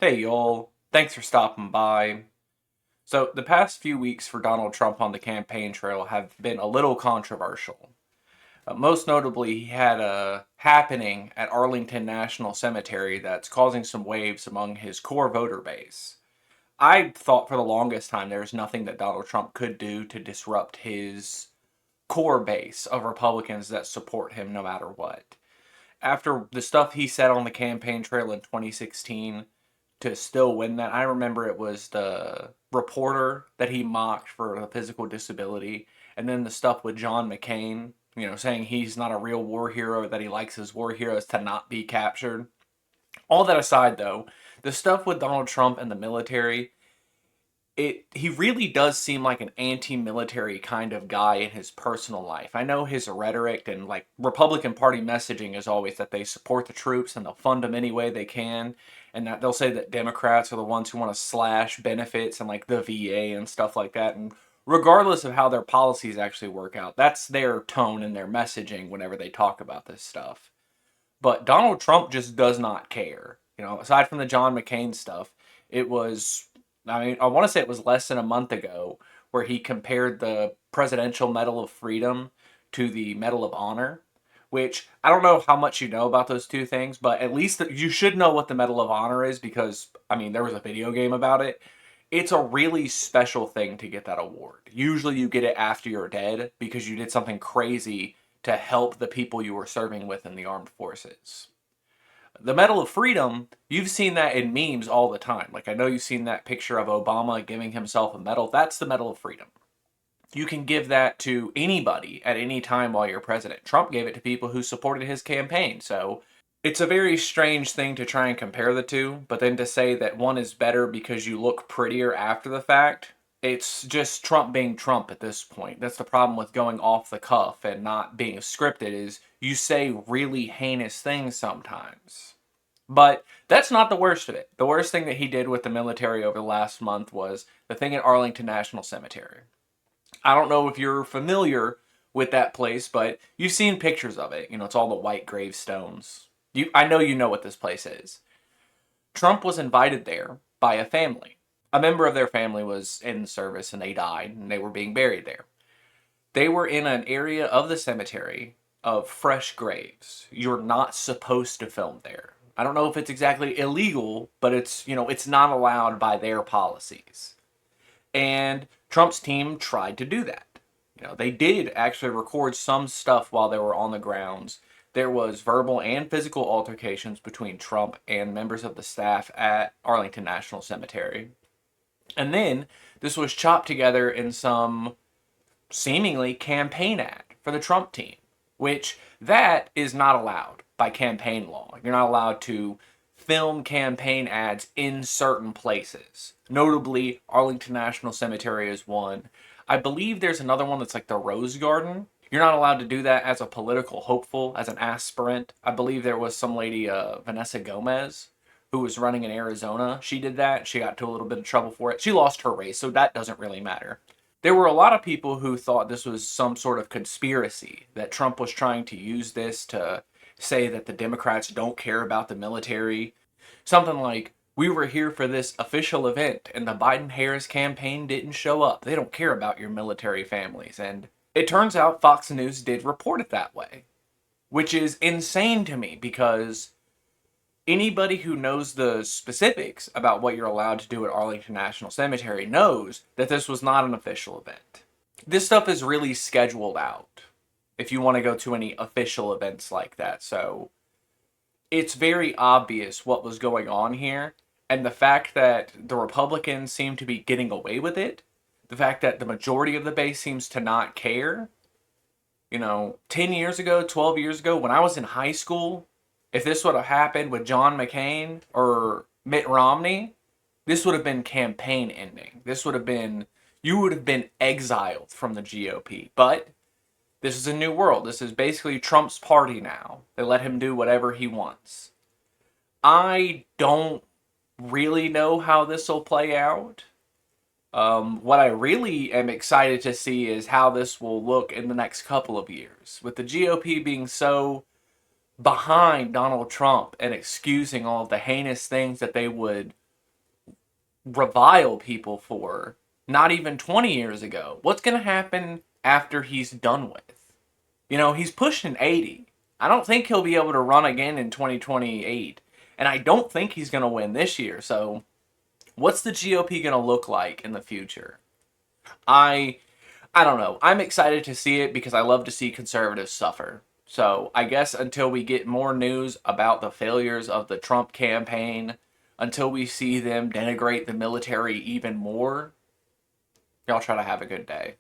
Hey y'all, thanks for stopping by. So, the past few weeks for Donald Trump on the campaign trail have been a little controversial. Most notably, he had a happening at Arlington National Cemetery that's causing some waves among his core voter base. I thought for the longest time there was nothing that Donald Trump could do to disrupt his core base of Republicans that support him no matter what. After the stuff he said on the campaign trail in 2016, to still win that. I remember it was the reporter that he mocked for a physical disability, and then the stuff with John McCain, saying he's not a real war hero, that he likes his war heroes to not be captured. All that aside, though, the stuff with Donald Trump and the military, he really does seem like an anti-military kind of guy in his personal life. I know his rhetoric and like Republican Party messaging is always that they support the troops and they'll fund them any way they can, and that they'll say that Democrats are the ones who want to slash benefits and like the VA and stuff like that. And regardless of how their policies actually work out, that's their tone and their messaging whenever they talk about this stuff. But Donald Trump just does not care. Aside from the John McCain stuff, it was, I mean, I want to say it was less than a month ago where he compared the Presidential Medal of Freedom to the Medal of Honor, which I don't know how much you know about those two things, but at least you should know what the Medal of Honor is because, I mean, there was a video game about it. It's a really special thing to get that award. Usually you get it after you're dead because you did something crazy to help the people you were serving with in the armed forces. The Medal of Freedom, you've seen that in memes all the time. Like, I know you've seen that picture of Obama giving himself a medal. That's the Medal of Freedom. You can give that to anybody at any time while you're president. Trump gave it to people who supported his campaign. So it's a very strange thing to try and compare the two, but then to say that one is better because you look prettier after the fact, it's just Trump being Trump at this point. That's the problem with going off the cuff and not being scripted is you say really heinous things sometimes. But that's not the worst of it. The worst thing that he did with the military over the last month was the thing at Arlington National Cemetery. I don't know if you're familiar with that place, but you've seen pictures of it. It's all the white gravestones. I know you know what this place is. Trump was invited there by a family. A member of their family was in service and they died and they were being buried there. They were in an area of the cemetery of fresh graves. You're not supposed to film there. I don't know if it's exactly illegal, but it's not allowed by their policies. And Trump's team tried to do that. They did actually record some stuff while they were on the grounds. There was verbal and physical altercations between Trump and members of the staff at Arlington National Cemetery. And then this was chopped together in some seemingly campaign ad for the Trump team, which that is not allowed by campaign law. You're not allowed to film campaign ads in certain places. Notably, Arlington National Cemetery is one. I believe there's another one that's like the Rose Garden. You're not allowed to do that as a political hopeful, as an aspirant. I believe there was some lady, Vanessa Gomez, who was running in Arizona. She did that. She got into a little bit of trouble for it. She lost her race, so that doesn't really matter. There were a lot of people who thought this was some sort of conspiracy, that Trump was trying to use this to say that the Democrats don't care about the military. Something like, we were here for this official event and the Biden Harris campaign didn't show up. They don't care about your military families. And it turns out Fox News did report it that way, which is insane to me because anybody who knows the specifics about what you're allowed to do at Arlington National Cemetery knows that this was not an official event. This stuff is really scheduled out if you want to go to any official events like that. So it's very obvious what was going on here. And the fact that the Republicans seem to be getting away with it, the fact that the majority of the base seems to not care. 10 years ago, 12 years ago, when I was in high school, if this would have happened with John McCain or Mitt Romney, this would have been campaign ending. You would have been exiled from the GOP. But this is a new world. This is basically Trump's party now. They let him do whatever he wants. I don't really know how this will play out. What I really am excited to see is how this will look in the next couple of years. With the GOP being so behind Donald Trump and excusing all of the heinous things that they would revile people for not even 20 years ago. What's going to happen after he's done with? He's pushing 80. I don't think he'll be able to run again in 2028. And I don't think he's going to win this year. So, what's the GOP going to look like in the future? I I don't know. I'm excited to see it because I love to see conservatives suffer. So, I guess until we get more news about the failures of the Trump campaign, until we see them denigrate the military even more, y'all try to have a good day.